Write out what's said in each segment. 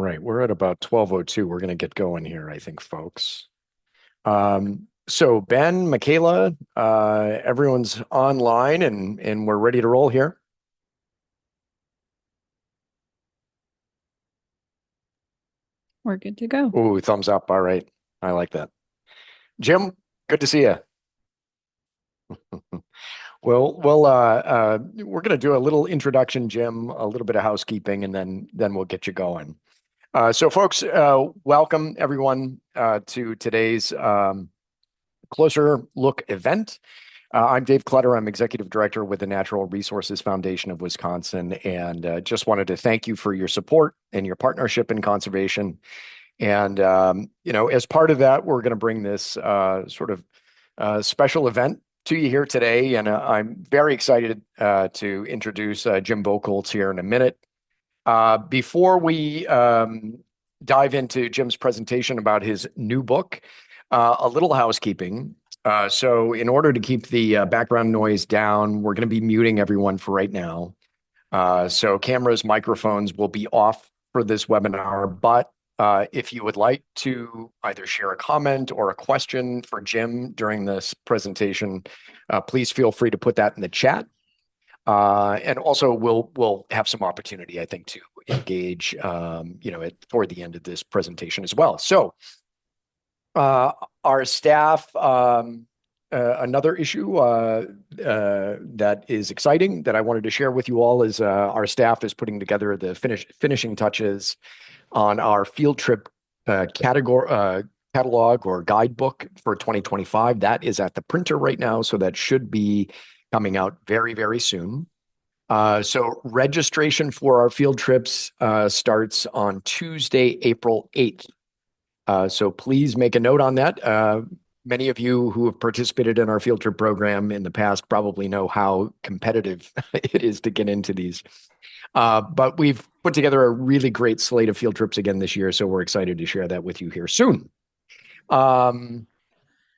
right, we're at about 12:02. We're going to get going here, I think, folks. So Ben, Michaela, everyone's online and we're ready to roll here. We're good to go. Ooh, thumbs up. All right. I like that. Jim, good to see you. We're going to do a little introduction, Jim, a little bit of housekeeping, and then we'll get you going. So folks, welcome everyone to today's Closer Look event. I'm Dave Clutter. I'm Executive Director with the Natural Resources Foundation of Wisconsin, and just wanted to thank you for your support and your partnership in conservation. And, as part of that, we're going to bring this sort of special event to you here today. And I'm very excited to introduce Jim Buchholz here in a minute. Before we dive into Jim's presentation about his new book, a little housekeeping. So in order to keep the background noise down, we're going to be muting everyone for right now. So cameras, microphones will be off for this webinar, but if you would like to either share a comment or a question for Jim during this presentation, please feel free to put that in the chat. And also we'll have some opportunity, I think, to engage, toward the end of this presentation as well. So our staff, another issue that is exciting that I wanted to share with you all is our staff is putting together the finishing touches on our field trip catalog or guidebook for 2025. That is at the printer right now, so that should be coming out very, very soon. So registration for our field trips starts on Tuesday, April 8th. So please make a note on that. Many of you who have participated in our field trip program in the past probably know how competitive it is to get into these. But we've put together a really great slate of field trips again this year, so we're excited to share that with you here soon.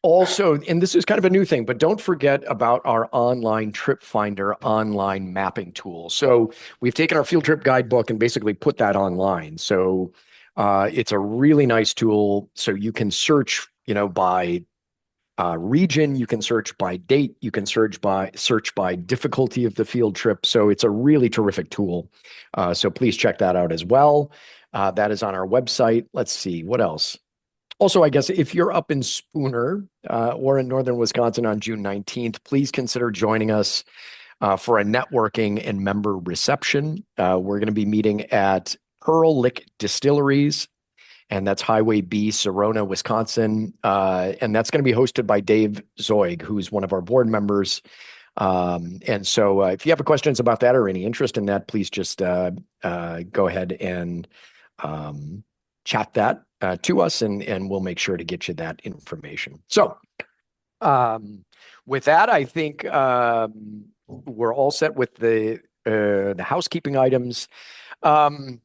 Also, and this is kind of a new thing, but don't forget about our online trip finder online mapping tool. So we've taken our field trip guidebook and basically put that online. So it's a really nice tool. So you can search, by region, you can search by date, you can search by difficulty of the field trip. So it's a really terrific tool. So please check that out as well. That is on our website. Let's see, what else? Also, I guess if you're up in Spooner or in northern Wisconsin on June 19th, please consider joining us for a networking and member reception. We're going to be meeting at Pearl Lick Distilleries, and that's Highway B, Sorona, Wisconsin. And that's going to be hosted by Dave Zoig, who's one of our board members. And so if you have questions about that or any interest in that, please just go ahead and chat that to us, and we'll make sure to get you that information. So with that, I think we're all set with the housekeeping items. Jim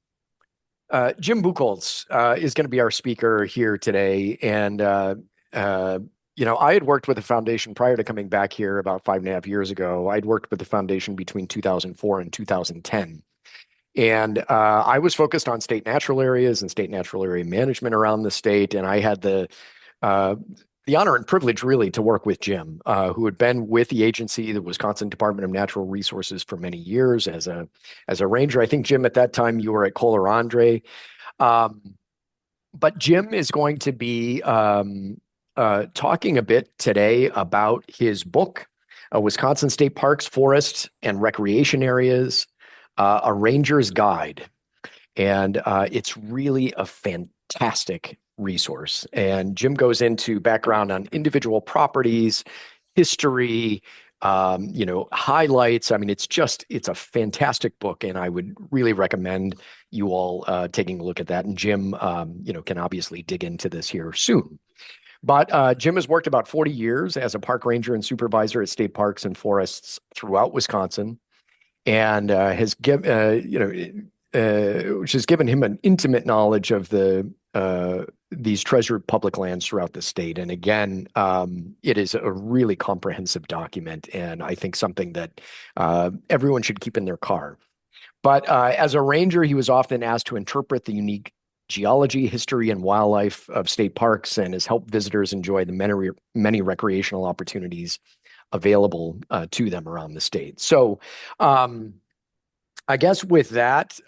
Buchholz is going to be our speaker here today. And, I had worked with the foundation prior to coming back here about 5.5 years ago. I'd worked with the foundation between 2004 and 2010. And I was focused on state natural areas and state natural area management around the state. And I had the honor and privilege really to work with Jim, who had been with the agency, the Wisconsin Department of Natural Resources, for many years as a ranger. I think, Jim, at that time you were at Kohler Andre. But Jim is going to be talking a bit today about his book, Wisconsin State Parks, Forests, and Recreation Areas, A Ranger's Guide. And it's really a fantastic resource. And Jim goes into background on individual properties, history, highlights. I mean, it's a fantastic book, and I would really recommend you all taking a look at that. And Jim, can obviously dig into this here soon. But Jim has worked about 40 years as a park ranger and supervisor at state parks and forests throughout Wisconsin, and has given, which has given him an intimate knowledge of these treasured public lands throughout the state. And again, it is a really comprehensive document, and I think something that everyone should keep in their car. But as a ranger, he was often asked to interpret the unique geology, history, and wildlife of state parks and has helped visitors enjoy the many recreational opportunities available to them around the state. So, I guess with that,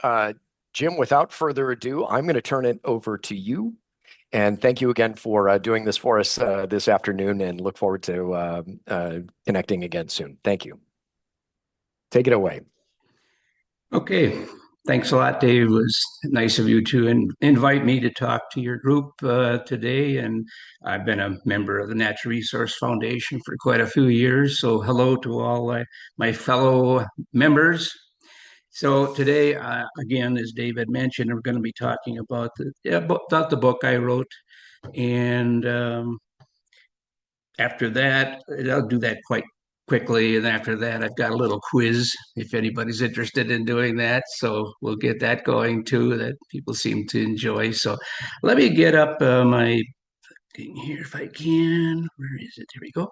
Jim, without further ado, I'm going to turn it over to you. And thank you again for doing this for us this afternoon and look forward to connecting again soon. Thank you. Take it away. Okay. Thanks a lot, Dave. It was nice of you to invite me to talk to your group today. And I've been a member of the Natural Resource Foundation for quite a few years. So hello to all my fellow members. So today, again, as David mentioned, we're going to be talking about about the book I wrote. And after that, I'll do that quite quickly. And after that, I've got a little quiz if anybody's interested in doing that. So we'll get that going too, that people seem to enjoy. So let me get up my thing here if I can. Where is it? Here we go.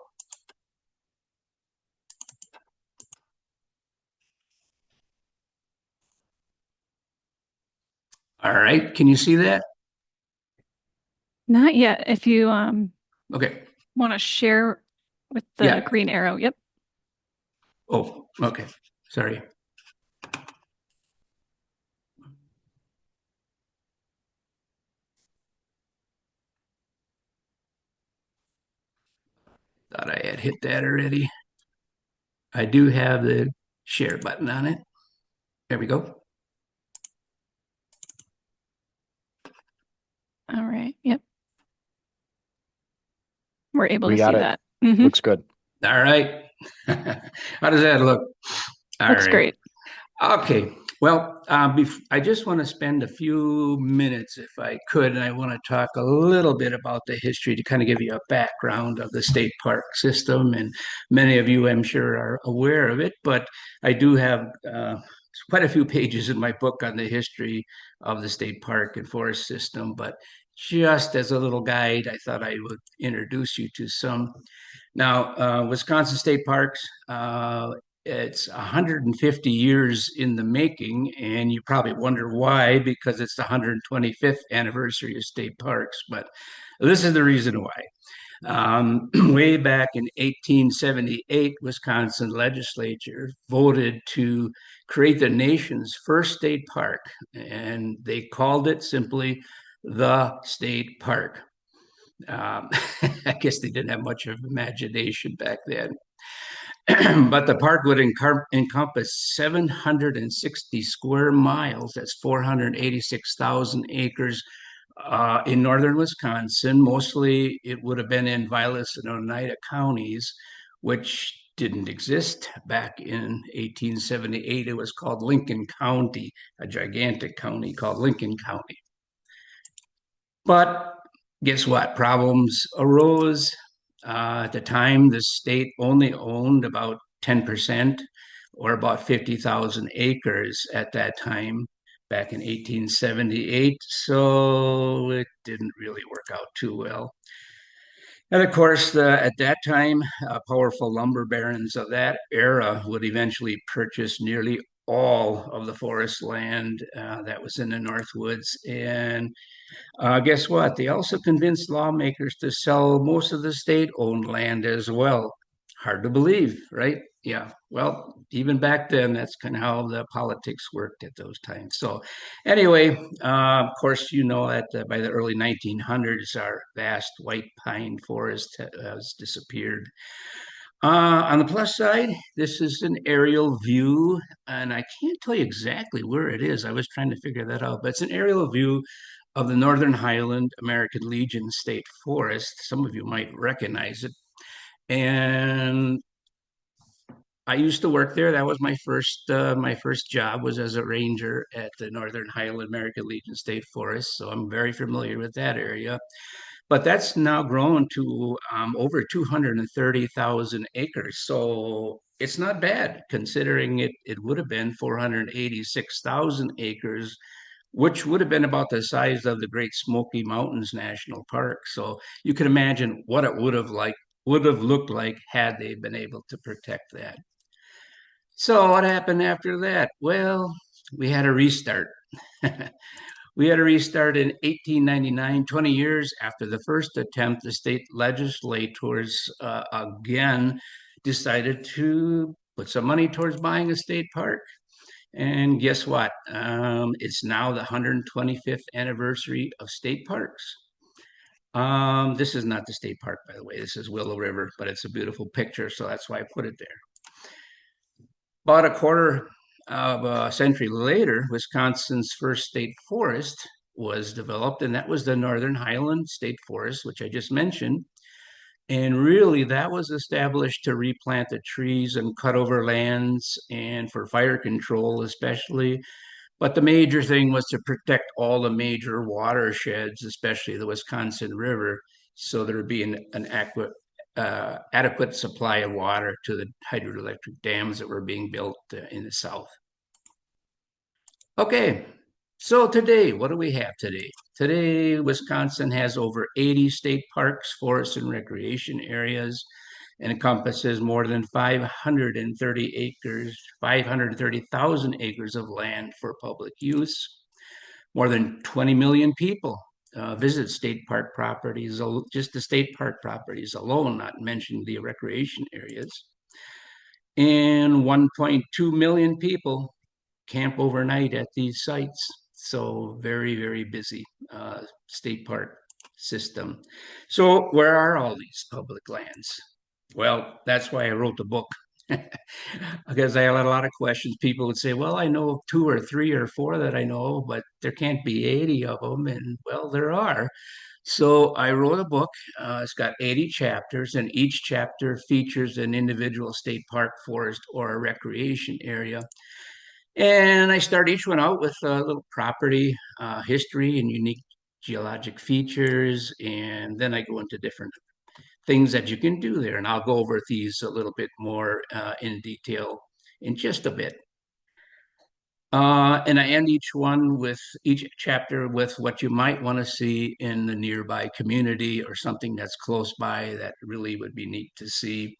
All right. Can you see that? Not yet. If you Okay. want to share with the Yeah. green arrow. Yep. Oh, okay. Sorry. Thought I had hit that already. I do have the share button on it. There we go. All right. Yep. We're able We to got see it. that. Mhm. Looks good. All right. How does that look? All Looks right. great. Okay. Well, I just want to spend a few minutes, if I could, and I want to talk a little bit about the history to kind of give you a background of the state park system. And many of you, I'm sure, are aware of it, but I do have quite a few pages in my book on the history of the state park and forest system. But just as a little guide, I thought I would introduce you to some. Now, Wisconsin State Parks, it's 150 years in the making, and you probably wonder why, because it's the 125th anniversary of state parks. But this is the reason why. Way back in 1878, Wisconsin legislature voted to create the nation's first state park, and they called it simply the state park. Um, I guess they didn't have much of imagination back then. But the park would encompass 760 square miles. That's 486,000 acres in northern Wisconsin. Mostly it would have been in Vilas and Oneida counties, which didn't exist back in 1878. It was called Lincoln County, a gigantic county called Lincoln County. But guess what? Problems arose. At the time, the state only owned about 10% or about 50,000 acres at that time back in 1878. So it didn't really work out too well. And of course, at that time, powerful lumber barons of that era would eventually purchase nearly all of the forest land that was in the Northwoods. And guess what? They also convinced lawmakers to sell most of the state-owned land as well. Hard to believe, right? Yeah. Well, even back then, that's kind of how the politics worked at those times. So, anyway, of course, you know that by the early 1900s, our vast white pine forest has disappeared. On the plus side, this is an aerial view, and I can't tell you exactly where it is. I was trying to figure that out, but it's an aerial view of the Northern Highland American Legion State Forest. Some of you might recognize it. And I used to work there. That was my first job was as a ranger at the Northern Highland American Legion State Forest. So I'm very familiar with that area. But that's now grown to over 230,000 acres. So it's not bad considering it would have been 486,000 acres, which would have been about the size of the Great Smoky Mountains National Park. So you can imagine what it would have looked like had they been able to protect that. So what happened after that? Well, we had a restart. We had to restart in 1899, 20 years after the first attempt. The state legislators again decided to put some money towards buying a state park. And guess what? It's now the 125th anniversary of state parks. This is not the state park, by the way. This is Willow River, but it's a beautiful picture, so that's why I put it there. About a quarter of a century later, Wisconsin's first state forest was developed, and that was the Northern Highland State Forest, which I just mentioned. And really, that was established to replant the trees and cut over lands and for fire control, especially. But the major thing was to protect all the major watersheds, especially the Wisconsin River, so there would be an adequate supply of water to the hydroelectric dams that were being built in the south. Okay, so today, what do we have today? Today, Wisconsin has over 80 state parks, forests, and recreation areas, and encompasses more than 530,000 acres of land for public use. More than 20 million people visit state park properties, just the state park properties alone, not mentioning the recreation areas. And 1.2 million people camp overnight at these sites. So very, very busy state park system. So where are all these public lands? Well, that's why I wrote the book. Because I had a lot of questions. People would say, well, I know 2 or 3 or 4 that I know, but there can't be 80 of them. And well, there are. So I wrote a book. It's got 80 chapters, and each chapter features an individual state park, forest, or a recreation area. And I start each one out with a little property history and unique geologic features. And then I go into different things that you can do there. And I'll go over these a little bit more in detail in just a bit. And I end each chapter with what you might want to see in the nearby community or something that's close by that really would be neat to see.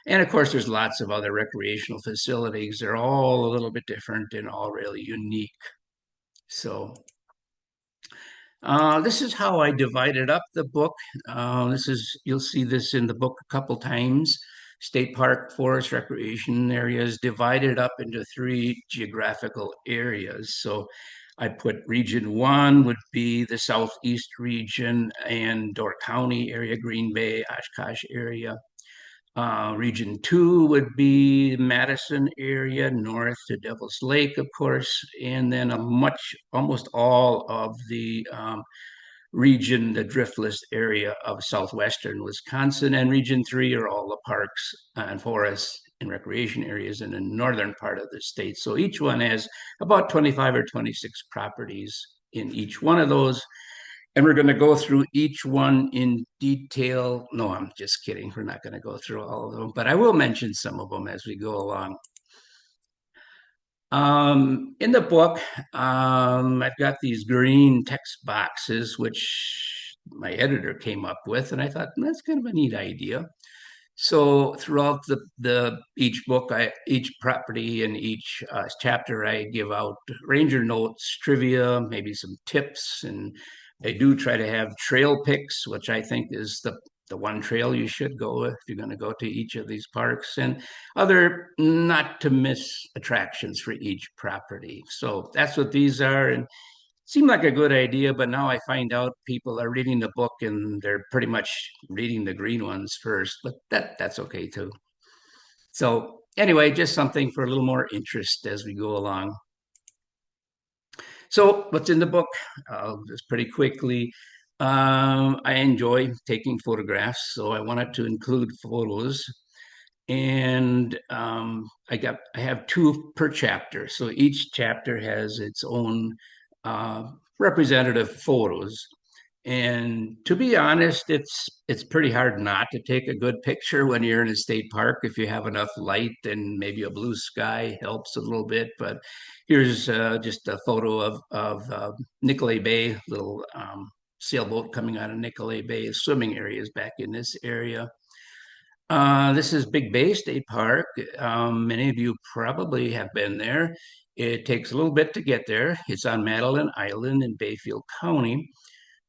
And of course, there's lots of other recreational facilities. They're all a little bit different and all really unique. So this is how I divided up the book. You'll see this in the book a couple times. State park, forest, recreation areas divided up into 3 geographical areas. So I put region 1 would be the southeast region and Door County area, Green Bay, Oshkosh area. Region 2 would be Madison area, north to Devil's Lake, of course, and then almost all of the region, the driftless area of southwestern Wisconsin, and region 3 are all the parks and forests and recreation areas in the northern part of the state. So each one has about 25 or 26 properties in each one of those. And we're going to go through each one in detail. No, I'm just kidding. We're not going to go through all of them, but I will mention some of them as we go along. In the book, I've got these green text boxes, which my editor came up with, and I thought that's kind of a neat idea. So throughout each book, each property and each chapter, I give out ranger notes, trivia, maybe some tips, and I do try to have trail picks, which I think is the one trail you should go if you're going to go to each of these parks, and other not to miss attractions for each property. So that's what these are, and seemed like a good idea, but now I find out people are reading the book and they're pretty much reading the green ones first, but that's okay too. So anyway, just something for a little more interest as we go along. So what's in the book? Just pretty quickly. I enjoy taking photographs, so I wanted to include photos. And I have 2 per chapter. So each chapter has its own representative photos. And to be honest, it's pretty hard not to take a good picture when you're in a state park. If you have enough light and maybe a blue sky helps a little bit. But here's just a photo of Nicolay Bay, little sailboat coming out of Nicolay Bay. Swimming areas back in this area. This is Big Bay State Park. Many of you probably have been there. It takes a little bit to get there. It's on Madeline Island in Bayfield County.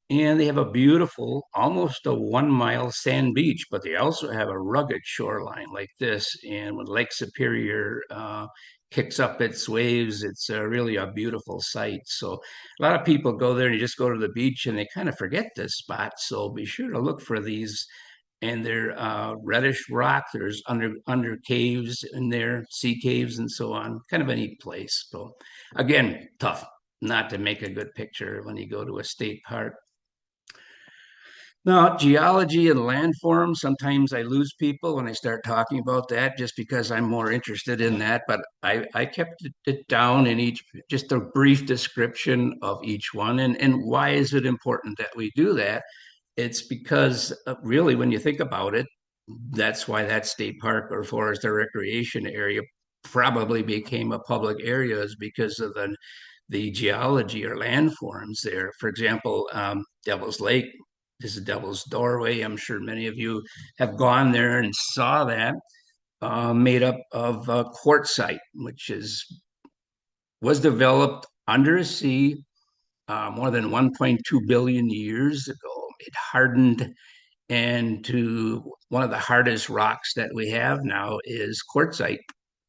And they have a beautiful, almost a 1 mile sand beach, but they also have a rugged shoreline like this. And when Lake Superior kicks up its waves, it's really a beautiful sight. So a lot of people go there and you just go to the beach and they kind of forget this spot. So be sure to look for these. And they're reddish rock. There's under caves in there, sea caves and so on. Kind of a neat place. So again, tough not to make a good picture when you go to a state park. Now, geology and landforms, sometimes I lose people when I start talking about that just because I'm more interested in that. But I kept it down in each, just a brief description of each one. And why is it important that we do that? It's because really, when you think about it, that's why that state park or forest or recreation area probably became a public area, is because of the geology or landforms there. For example, Devil's Lake. This is Devil's Doorway. I'm sure many of you have gone there and saw that, made up of quartzite, which was developed under a sea more than 1.2 billion years ago. It hardened, and to one of the hardest rocks that we have now is quartzite,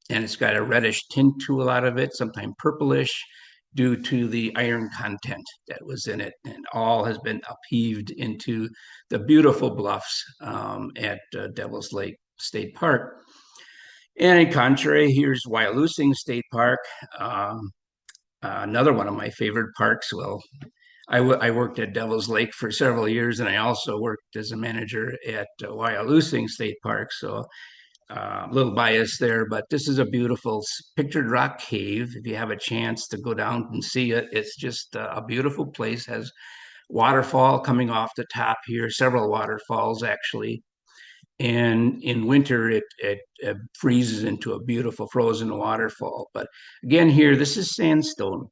and it's got a reddish tint to a lot of it, sometimes purplish, due to the iron content that was in it, and all has been upheaved into the beautiful bluffs at Devil's Lake State Park. And in contrary, here's Wyalusing State Park, another one of my favorite parks. Well, I worked at Devil's Lake for several years, and I also worked as a manager at Wyalusing State Park. So a little biased there, but this is a beautiful pictured rock cave. If you have a chance to go down and see it, it's just a beautiful place. Has waterfall coming off the top here, several waterfalls actually. And in winter, it freezes into a beautiful frozen waterfall. But again, here, this is sandstone,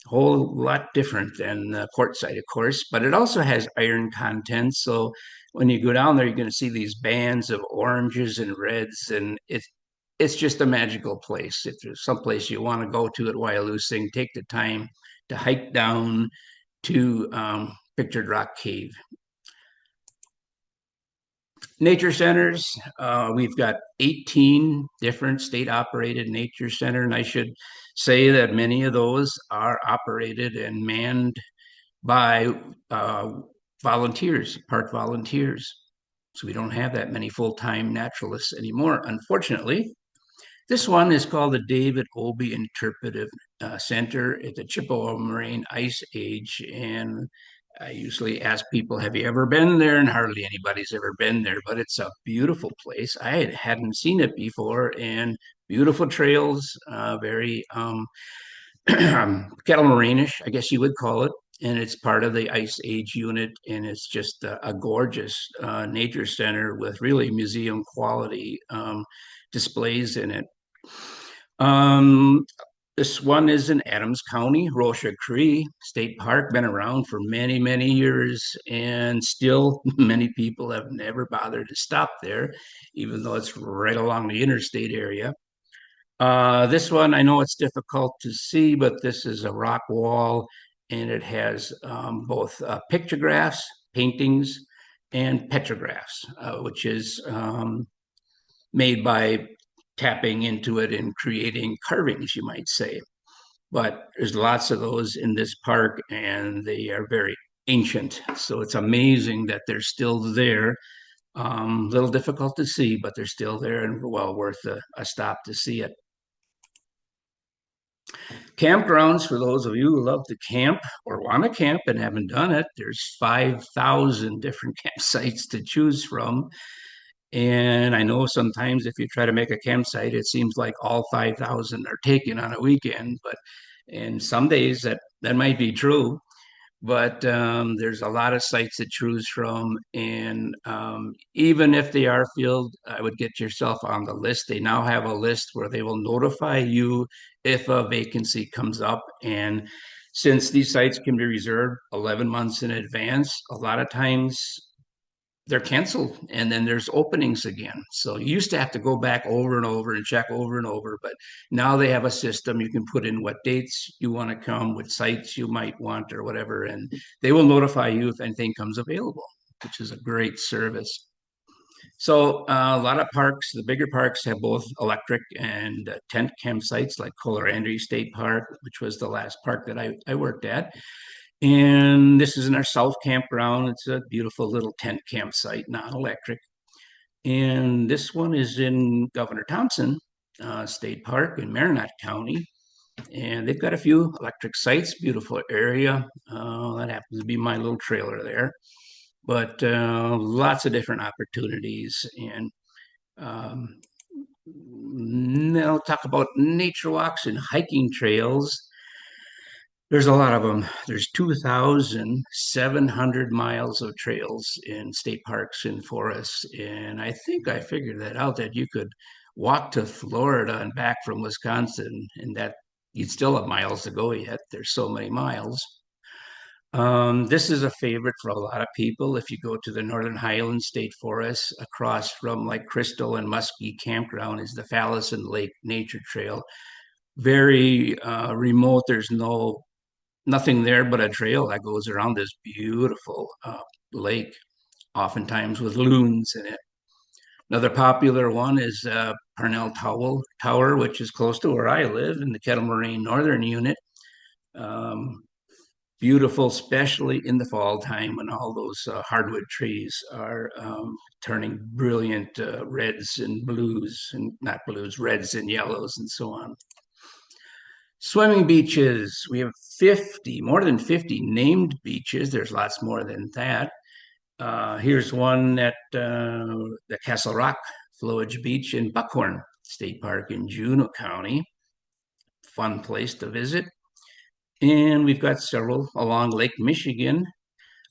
a whole lot different than quartzite, of course, but it also has iron content. So when you go down there, you're going to see these bands of oranges and reds, and it's just a magical place. If there's someplace you want to go to at Wyalusing, take the time to hike down to Pictured Rock Cave. Nature centers, we've got 18 different state-operated nature centers, and I should say that many of those are operated and manned by volunteers, park volunteers. So we don't have that many full-time naturalists anymore, unfortunately. This one is called the David Obey Interpretive Center at the Chippewa Moraine Ice Age. And I usually ask people, have you ever been there? And hardly anybody's ever been there, but it's a beautiful place. I hadn't seen it before, and beautiful trails, very kettle morainish, I guess you would call it. And it's part of the Ice Age unit, and it's just a gorgeous nature center with really museum quality displays in it. Um, this one is in Adams County, Rocha Cree State Park, been around for many, many years, and still many people have never bothered to stop there, even though it's right along the interstate area. This one, I know it's difficult to see, but this is a rock wall, and it has both pictographs, paintings, and petrographs, which is made by tapping into it and creating carvings, you might say. But there's lots of those in this park, and they are very ancient. So it's amazing that they're still there. A little difficult to see, but they're still there and well worth a stop to see it. Campgrounds, for those of you who love to camp or want to camp and haven't done it, there's 5,000 different campsites to choose from. And I know sometimes if you try to make a campsite, it seems like all 5,000 are taken on a weekend, but and some days that might be true, but there's a lot of sites to choose from. And even if they are filled, I would get yourself on the list. They now have a list where they will notify you if a vacancy comes up. And since these sites can be reserved 11 months in advance, a lot of times they're canceled, and then there's openings again. So you used to have to go back over and over and check over and over, but now they have a system. You can put in what dates you want to come, what sites you might want, or whatever, and they will notify you if anything comes available, which is a great service. So a lot of parks, the bigger parks, have both electric and tent campsites, like Colarandry State Park, which was the last park that I worked at. And this is in our south campground. It's a beautiful little tent campsite, non-electric. And this one is in Governor Thompson State Park in Marinette County. And they've got a few electric sites, beautiful area. That happens to be my little trailer there. But lots of different opportunities. And then I'll talk about nature walks and hiking trails. There's a lot of them. There's 2,700 miles of trails in state parks and forests. And I think I figured that out, that you could walk to Florida and back from Wisconsin, and that you'd still have miles to go yet. There's so many miles. This is a favorite for a lot of people. If you go to the Northern Highlands State Forest, across from like Crystal and Muskie Campground is the Fallison Lake Nature Trail. Very remote. There's nothing there but a trail that goes around this beautiful lake, oftentimes with loons in it. Another popular one is Parnell Tower, which is close to where I live in the Kettle Moraine Northern Unit. Um, Beautiful, especially in the fall time when all those hardwood trees are turning brilliant reds and blues, and not blues, reds and yellows, and so on. Swimming beaches. We have 50, more than 50 named beaches. There's lots more than that. Here's one at the Castle Rock Flowage Beach in Buckhorn State Park in Juneau County. Fun place to visit. And we've got several along Lake Michigan.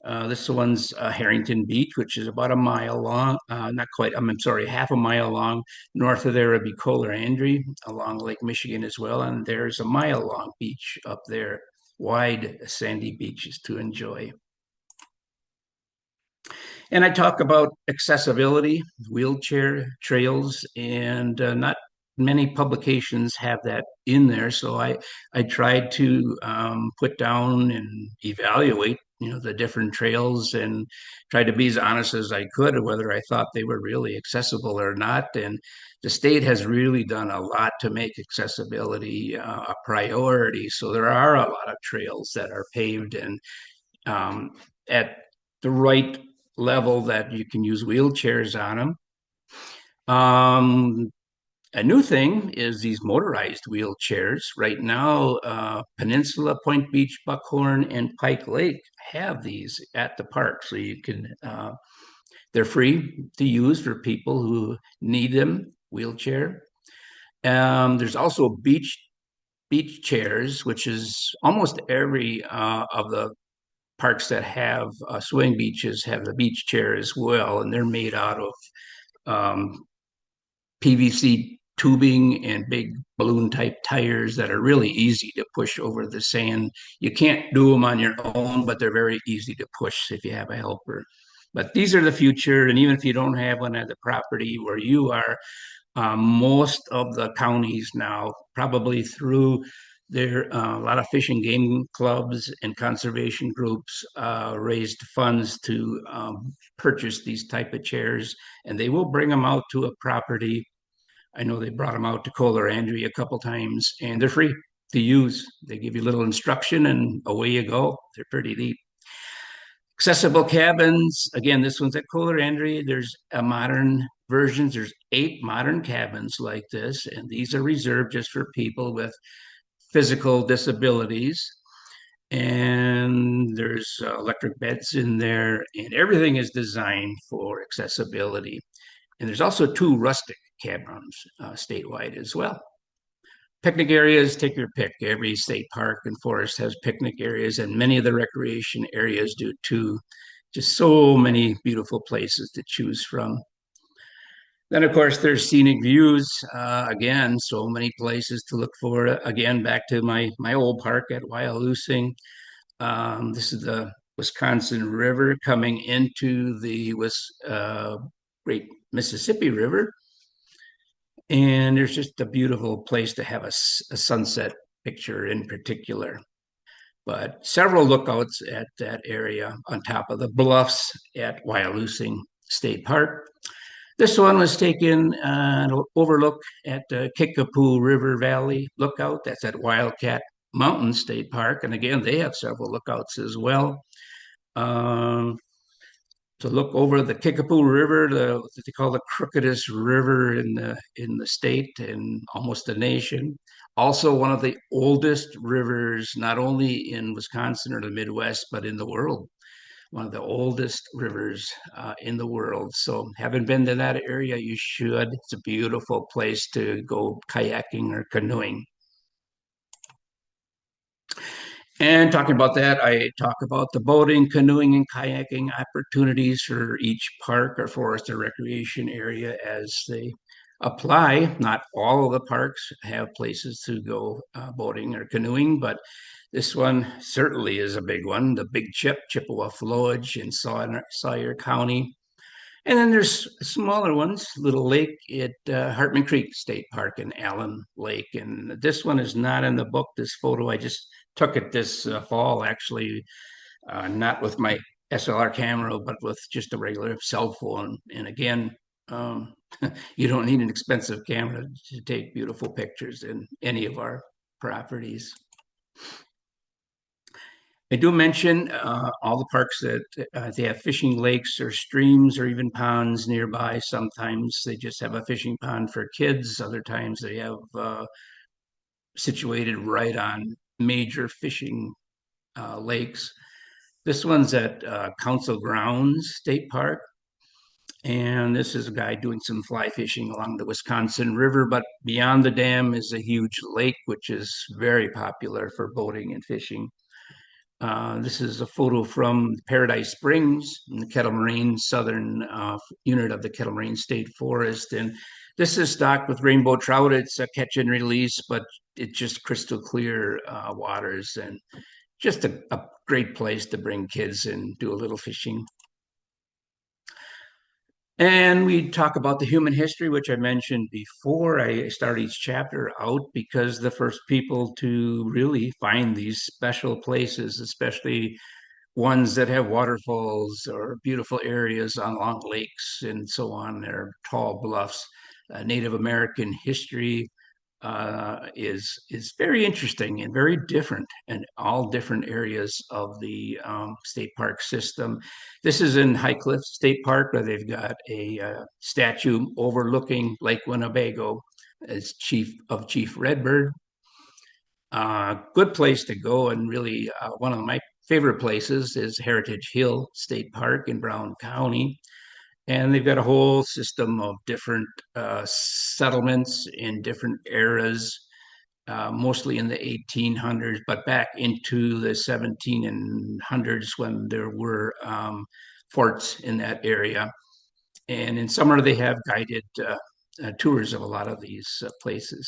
This one's Harrington Beach, which is about a mile long, not quite, I'm sorry, half a mile long. North of there would be Colarandry along Lake Michigan as well. And there's a mile long beach up there, wide sandy beaches to enjoy. And I talk about accessibility, wheelchair trails, and not many publications have that in there. So I tried to put down and evaluate, the different trails, and tried to be as honest as I could whether I thought they were really accessible or not. And the state has really done a lot to make accessibility a priority. So there are a lot of trails that are paved and at the right level that you can use wheelchairs on them. A new thing is these motorized wheelchairs. Right now, Peninsula, Point Beach, Buckhorn, and Pike Lake have these at the park. So you can, they're free to use for people who need them, wheelchair. There's also beach chairs, which is almost every of the parks that have swing beaches have the beach chair as well, and they're made out of PVC tubing and big balloon type tires that are really easy to push over the sand. You can't do them on your own, but they're very easy to push if you have a helper. But these are the future, and even if you don't have one at the property where you are, most of the counties now, probably through there, a lot of fish and game clubs and conservation groups raised funds to purchase these type of chairs, and they will bring them out to a property. I know they brought them out to Colarandry a couple times, and they're free to use. They give you a little instruction, and away you go. They're pretty neat. Accessible cabins. Again, this one's at Colarandry. There's a modern versions. There's 8 modern cabins like this, and these are reserved just for people with physical disabilities. And there's electric beds in there, and everything is designed for accessibility. And there's also 2 rustic campgrounds statewide as well. Picnic areas, take your pick. Every state park and forest has picnic areas, and many of the recreation areas do too. Just so many beautiful places to choose from. Then, of course, there's scenic views. Again, so many places to look for. Again, back to my old park at Wyalusing. This is the Wisconsin River coming into the Great Mississippi River. And there's just a beautiful place to have a sunset picture in particular. But several lookouts at that area on top of the bluffs at Wyalusing State Park. This one was taken an overlook at the Kickapoo River Valley Lookout. That's at Wildcat Mountain State Park. And again, they have several lookouts as well. To look over the Kickapoo River, what they call the crookedest river in the state and almost the nation. Also, one of the oldest rivers, not only in Wisconsin or the Midwest, but in the world. One of the oldest rivers in the world. So, haven't been to that area, you should. It's a beautiful place to go kayaking or canoeing. And talking about that, I talk about the boating, canoeing, and kayaking opportunities for each park or forest or recreation area as they apply. Not all of the parks have places to go boating or canoeing, but this one certainly is a big one. The Big Chippewa Flowage in Sawyer County. And then there's smaller ones, Little Lake at Hartman Creek State Park in Allen Lake. And this one is not in the book, this photo. I just took it this fall, actually, not with my SLR camera, but with just a regular cell phone. And again, you don't need an expensive camera to take beautiful pictures in any of our properties. I do mention all the parks that they have fishing lakes or streams or even ponds nearby. Sometimes they just have a fishing pond for kids. Other times they have situated right on major fishing lakes. This one's at Council Grounds State Park. And this is a guy doing some fly fishing along the Wisconsin River. But beyond the dam is a huge lake, which is very popular for boating and fishing. This is a photo from Paradise Springs in the Kettle Moraine southern unit of the Kettle Moraine State Forest. And this is stocked with rainbow trout. It's a catch and release, but it's just crystal clear waters and just a great place to bring kids and do a little fishing. And we talk about the human history, which I mentioned before. I start each chapter out because the first people to really find these special places, especially ones that have waterfalls or beautiful areas along lakes and so on, they're tall bluffs. Native American history is very interesting and very different in all different areas of the state park system. This is in High Cliff State Park, where they've got a statue overlooking Lake Winnebago as Chief Redbird. Good place to go, and really one of my favorite places is Heritage Hill State Park in Brown County. And they've got a whole system of different settlements in different eras, mostly in the 1800s, but back into the 1700s when there were forts in that area. And in summer, they have guided tours of a lot of these places.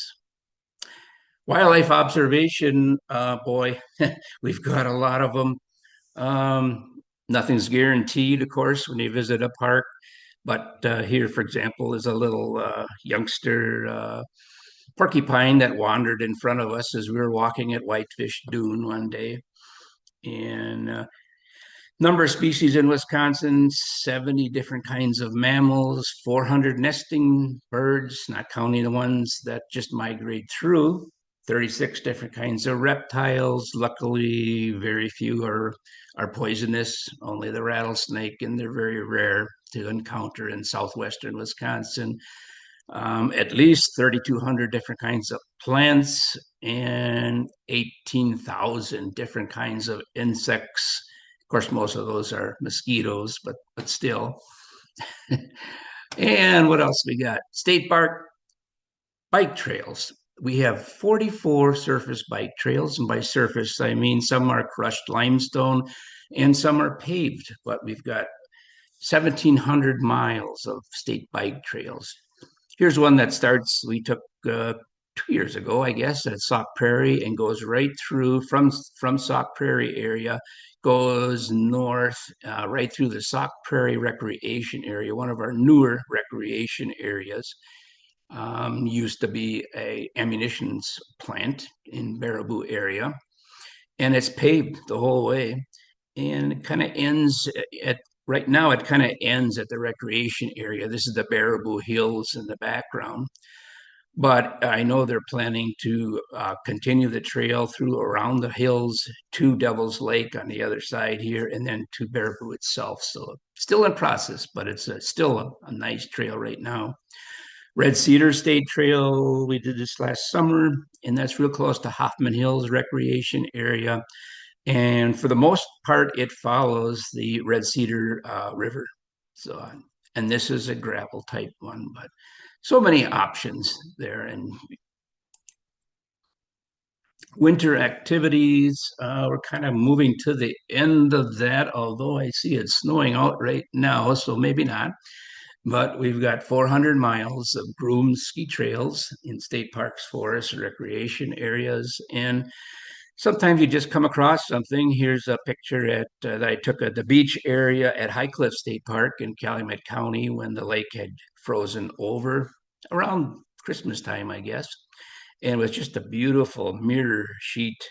Wildlife observation, boy, we've got a lot of them. Nothing's guaranteed, of course, when you visit a park. But here, for example, is a little youngster porcupine that wandered in front of us as we were walking at Whitefish Dune one day. And number of species in Wisconsin, 70 different kinds of mammals, 400 nesting birds, not counting the ones that just migrate through, 36 different kinds of reptiles. Luckily, very few are poisonous, only the rattlesnake, and they're very rare to encounter in southwestern Wisconsin. At least 3,200 different kinds of plants and 18,000 different kinds of insects. Of course, most of those are mosquitoes, but still. And what else we got? State park bike trails. We have 44 surface bike trails, and by surface, I mean some are crushed limestone and some are paved, but we've got 1,700 miles of state bike trails. Here's one that starts, we took 2 years ago, I guess, at Sauk Prairie, and goes right through from Sauk Prairie area, goes north right through the Sauk Prairie recreation area, one of our newer recreation areas. Used to be a ammunitions plant in Baraboo area, and it's paved the whole way, and it kind of ends at right now. It kind of ends at the recreation area. This is the Baraboo Hills in the background, but I know they're planning to continue the trail through around the hills to Devil's Lake on the other side here, and then to Baraboo itself. So still in process, but it's still a nice trail right now. Red Cedar State Trail, we did this last summer, and that's real close to Hoffman Hills Recreation Area. And for the most part, it follows the Red Cedar River. So, and this is a gravel type one, but so many options there. And winter activities, we're kind of moving to the end of that, although I see it's snowing out right now, so maybe not. But we've got 400 miles of groomed ski trails in state parks, forests, recreation areas, and sometimes you just come across something. Here's a picture that I took at the beach area at High Cliff State Park in Calumet County when the lake had frozen over around Christmas time, I guess. And it was just a beautiful mirror sheet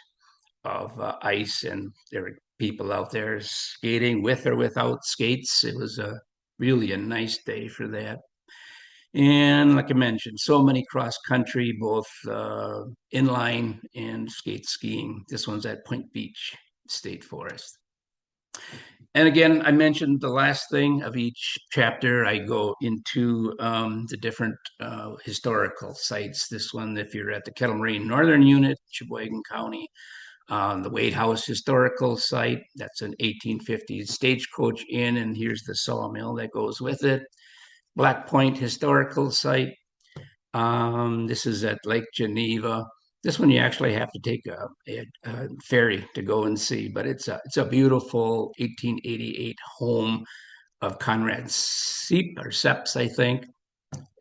of ice, and there were people out there skating with or without skates. It was really a nice day for that. And like I mentioned, so many cross country, both inline and skate skiing. This one's at Point Beach State Forest. And again, I mentioned the last thing of each chapter. I go into the different historical sites. This one, if you're at the Kettle Moraine Northern Unit, Sheboygan County, the Wade House Historical Site, that's an 1850s stagecoach inn, and here's the sawmill that goes with it. Black Point Historical Site. This is at Lake Geneva. This one you actually have to take a ferry to go and see, but it's a beautiful 1888 home of Conrad Seps, I think.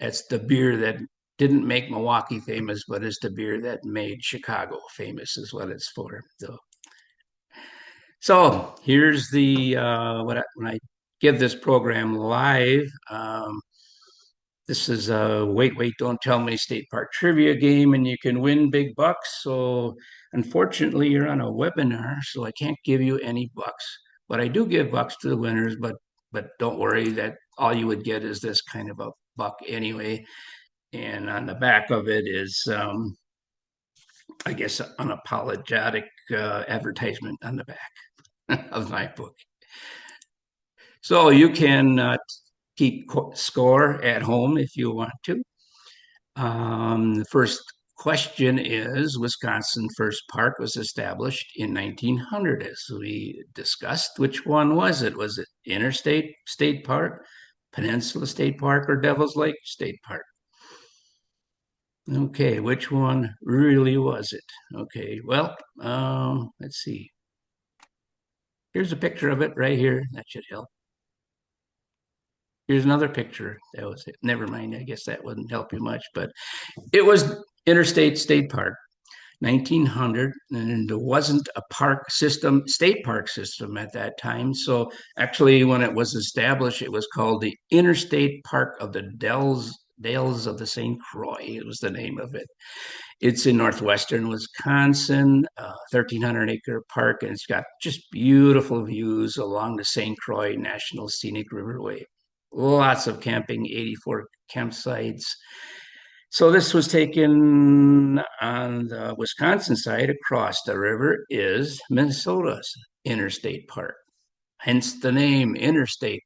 It's the beer that didn't make Milwaukee famous, but it's the beer that made Chicago famous, is what it's for. So here's the when I give this program live. This is a wait, don't tell me state park trivia game, and you can win big bucks. So unfortunately, you're on a webinar, so I can't give you any bucks. But I do give bucks to the winners, but don't worry, that all you would get is this kind of a buck anyway. And on the back of it is, I guess, unapologetic advertisement on the back of my book. So you can keep score at home if you want to. The first question is, Wisconsin First Park was established in 1900, as we discussed. Which one was it? Was it Interstate State Park, Peninsula State Park, or Devil's Lake State Park? Okay, which one really was it? Okay, well, let's see. Here's a picture of it right here. That should help. Here's another picture. That was it. Never mind. I guess that wouldn't help you much, but it was Interstate State Park, 1900, and there wasn't a park system, state park system at that time. So actually, when it was established, it was called the Interstate Park of the Dales of the St. Croix. It was the name of it. It's in northwestern Wisconsin, 1,300-acre park, and it's got just beautiful views along the St. Croix National Scenic Riverway. Lots of camping, 84 campsites. So this was taken on the Wisconsin side. Across the river is Minnesota's Interstate Park, hence the name Interstate,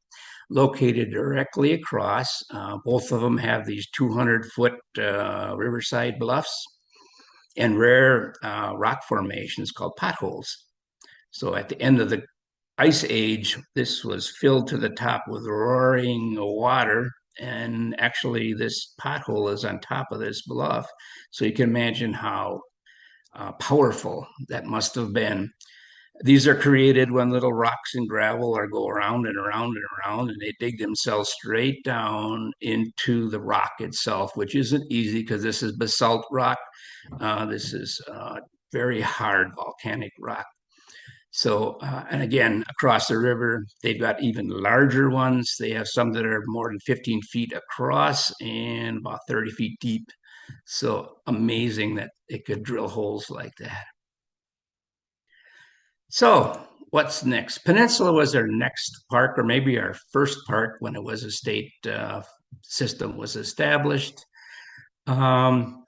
located directly across. Both of them have these 200-foot riverside bluffs and rare rock formations called potholes. So at the end of the Ice Age, this was filled to the top with roaring water, and actually this pothole is on top of this bluff. So you can imagine how powerful that must have been. These are created when little rocks and gravel are go around and around and around, and they dig themselves straight down into the rock itself, which isn't easy because this is basalt rock. This is very hard volcanic rock. So, and again, across the river, they've got even larger ones. They have some that are more than 15 feet across and about 30 feet deep. So amazing that it could drill holes like that. So, what's next? Peninsula was our next park, or maybe our first park when it was a state system was established. Um,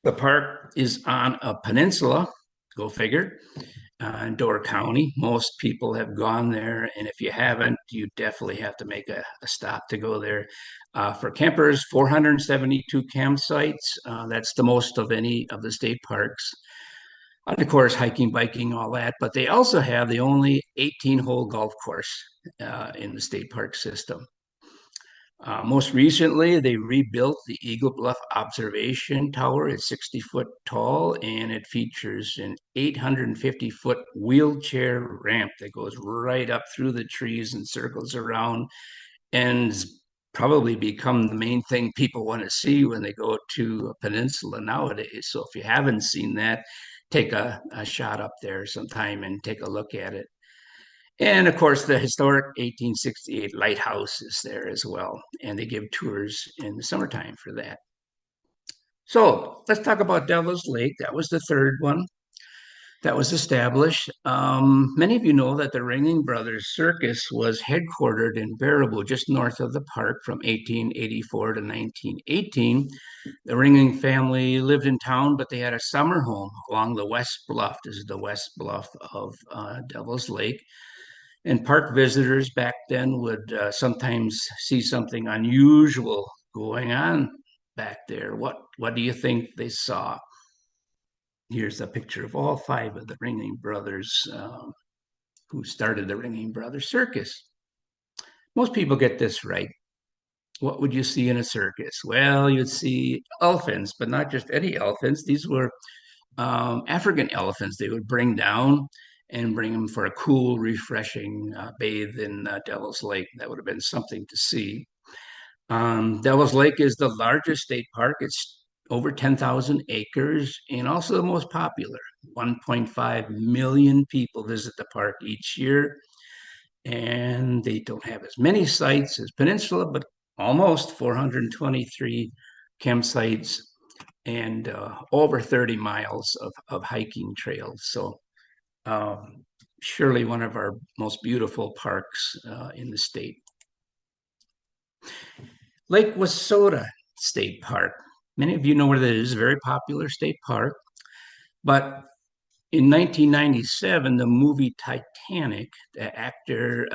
the park is on a peninsula, go figure, in Door County. Most people have gone there, and if you haven't, you definitely have to make a stop to go there. For campers, 472 campsites. That's the most of any of the state parks. And of course, hiking, biking, all that. But they also have the only 18-hole golf course in the state park system. Most recently, they rebuilt the Eagle Bluff Observation Tower. It's 60 foot tall and it features an 850-foot wheelchair ramp that goes right up through the trees and circles around and probably become the main thing people want to see when they go to a peninsula nowadays. So if you haven't seen that, take a shot up there sometime and take a look at it. And of course, the historic 1868 lighthouse is there as well. And they give tours in the summertime for that. So let's talk about Devil's Lake. That was the third one that was established. Many of you know that the Ringling Brothers Circus was headquartered in Baraboo, just north of the park from 1884 to 1918. The Ringling family lived in town, but they had a summer home along the West Bluff. This is the West Bluff of Devil's Lake. And park visitors back then would sometimes see something unusual going on back there. What do you think they saw? Here's a picture of all five of the Ringling Brothers who started the Ringling Brothers Circus. Most people get this right. What would you see in a circus? Well, you'd see elephants, but not just any elephants. These were African elephants they would bring down and bring them for a cool, refreshing bathe in Devil's Lake. That would have been something to see. Devil's Lake is the largest state park. It's over 10,000 acres and also the most popular. 1.5 million people visit the park each year. And they don't have as many sites as Peninsula, but almost 423 campsites and over 30 miles of hiking trails. So surely one of our most beautiful parks in the state. Lake Wissota State Park. Many of you know where that is, a very popular state park. But in 1997, the movie Titanic, the actor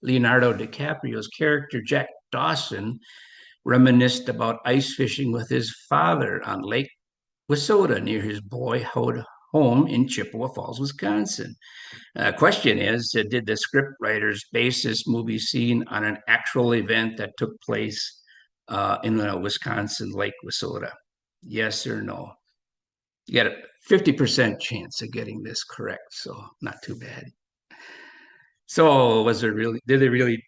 Leonardo DiCaprio's character, Jack Dawson, reminisced about ice fishing with his father on Lake Wissota near his boyhood home in Chippewa Falls, Wisconsin. Question is, did the script writers base this movie scene on an actual event that took place in the Wisconsin Lake Wissota? Yes or no? You got a 50% chance of getting this correct, so not too bad. So did they really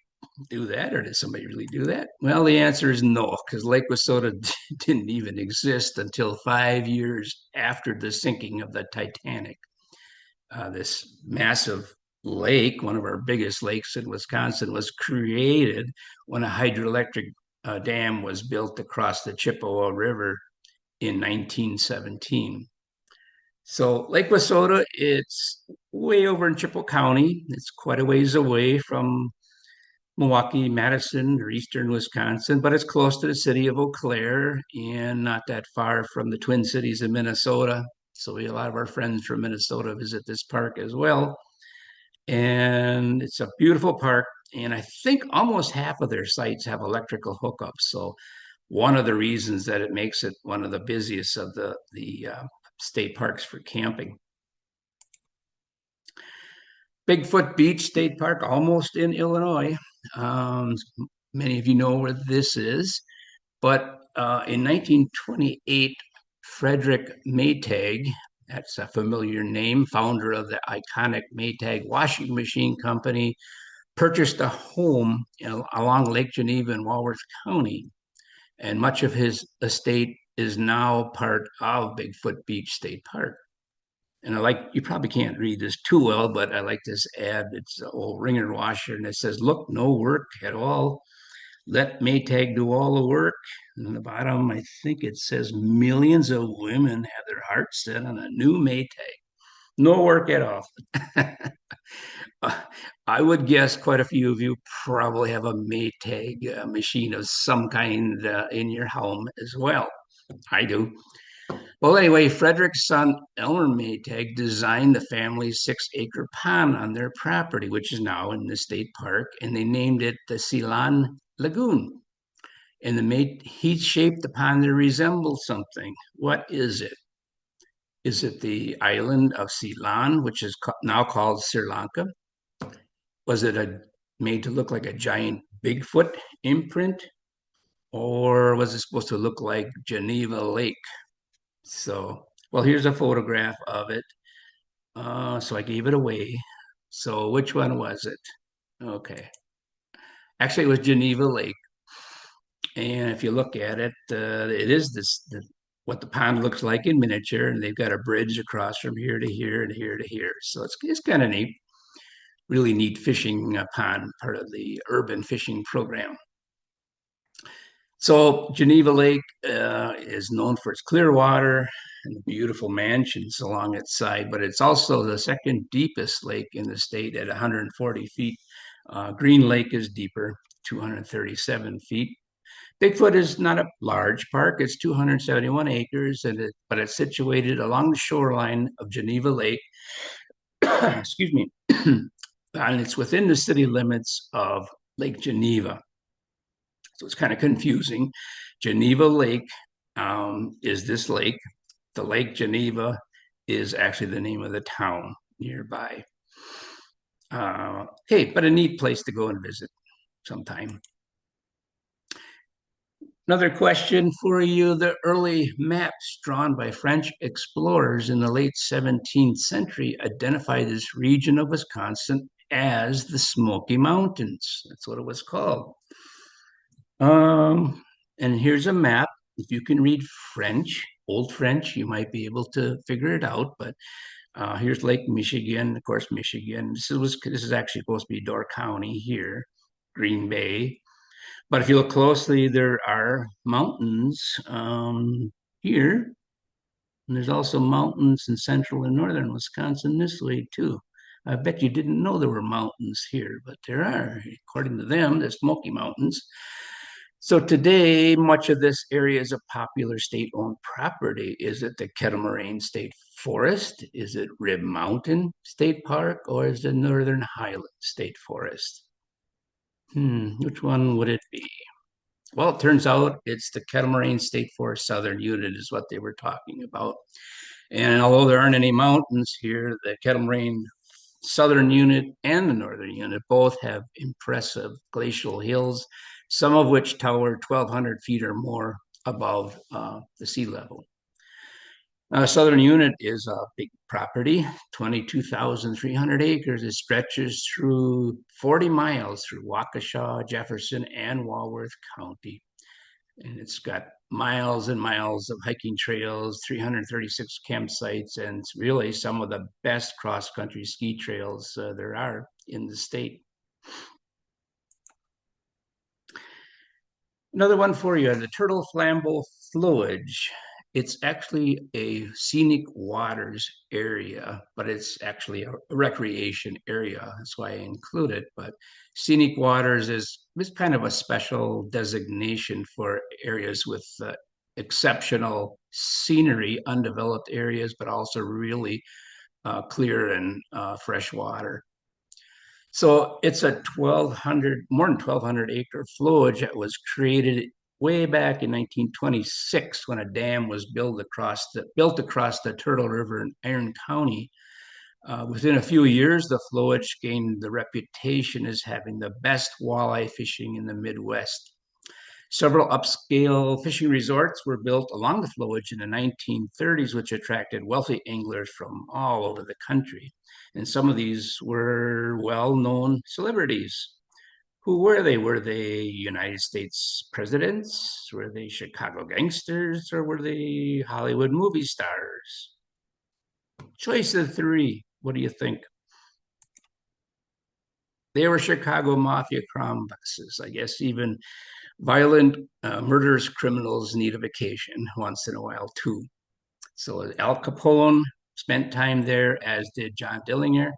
do that, or did somebody really do that? Well, the answer is no, because Lake Wissota didn't even exist until 5 years after the sinking of the Titanic. This massive lake, one of our biggest lakes in Wisconsin, was created when a hydroelectric dam was built across the Chippewa River in 1917. So Lake Wissota, it's way over in Chippewa County. It's quite a ways away from Milwaukee, Madison, or eastern Wisconsin, but it's close to the city of Eau Claire and not that far from the Twin Cities of Minnesota. So a lot of our friends from Minnesota visit this park as well. And it's a beautiful park. And I think almost half of their sites have electrical hookups. So one of the reasons that it makes it one of the busiest of the state parks for camping. Bigfoot Beach State Park, almost in Illinois. Many of you know where this is, but in 1928, Frederick Maytag That's a familiar name, founder of the iconic Maytag washing machine company, purchased a home along Lake Geneva in Walworth County, and much of his estate is now part of Bigfoot Beach State Park. And you probably can't read this too well, but I like this ad. It's an old wringer washer, and it says, "Look, no work at all. Let Maytag do all the work." And on the bottom, I think it says, "Millions of women have their hearts set on a new Maytag. No work at all." I would guess quite a few of you probably have a Maytag machine of some kind in your home as well. I do. Well, anyway, Frederick's son, Elmer Maytag, designed the family's 6-acre pond on their property, which is now in the state park, and they named it the Ceylon Lagoon. And he shaped the pond to resemble something. What is it? Is it the island of Ceylon, which is now called Sri Lanka? Was it made to look like a giant Bigfoot imprint? Or was it supposed to look like Geneva Lake? So, well, here's a photograph of it. So I gave it away. So which one was it? Okay. Actually, it was Geneva Lake. And if you look at it, it is what the pond looks like in miniature, and they've got a bridge across from here to here and here to here. So it's kind of neat, really neat fishing pond, part of the urban fishing program. So Geneva Lake is known for its clear water and beautiful mansions along its side, but it's also the second deepest lake in the state at 140 feet. Green Lake is deeper, 237 feet. Bigfoot is not a large park. It's 271 acres, but it's situated along the shoreline of Geneva Lake. Excuse me. And it's within the city limits of Lake Geneva. So it's kind of confusing. Geneva Lake is this lake. The Lake Geneva is actually the name of the town nearby. Hey, but a neat place to go and visit sometime. Another question for you. The early maps drawn by French explorers in the late 17th century identified this region of Wisconsin as the Smoky Mountains. That's what it was called. And here's a map. If you can read French, Old French, you might be able to figure it out. But here's Lake Michigan, of course, Michigan. This is actually supposed to be Door County here, Green Bay. But if you look closely, there are mountains here. And there's also mountains in central and northern Wisconsin this way, too. I bet you didn't know there were mountains here, but there are. According to them, the Smoky Mountains. So today, much of this area is a popular state-owned property. Is it the Kettle Moraine State Forest? Is it Rib Mountain State Park? Or is it Northern Highland State Forest? Which one would it be? Well, it turns out it's the Kettle Moraine State Forest Southern Unit is what they were talking about. And although there aren't any mountains here, the Kettle Moraine Southern Unit and the Northern Unit both have impressive glacial hills, some of which tower 1,200 feet or more above the sea level. Southern Unit is a big property, 22,300 acres. It stretches through 40 miles through Waukesha, Jefferson, and Walworth County. And it's got miles and miles of hiking trails, 336 campsites, and it's really some of the best cross-country ski trails there are in the state. Another one for you, the Turtle Flambeau Flowage. It's actually a scenic waters area, but it's actually a recreation area. That's why I include it. But scenic waters is kind of a special designation for areas with exceptional scenery, undeveloped areas, but also really clear and fresh water. So it's a more than 1,200 acre flowage that was created way back in 1926 when a dam was built across the Turtle River in Iron County. Within a few years, the flowage gained the reputation as having the best walleye fishing in the Midwest. Several upscale fishing resorts were built along the flowage in the 1930s, which attracted wealthy anglers from all over the country. And some of these were well-known celebrities. Who were they? Were they United States presidents? Were they Chicago gangsters? Or were they Hollywood movie stars? Choice of three. What do you think? They were Chicago mafia crime bosses. I guess even violent, murderous criminals need a vacation once in a while, too. So Al Capone spent time there, as did John Dillinger.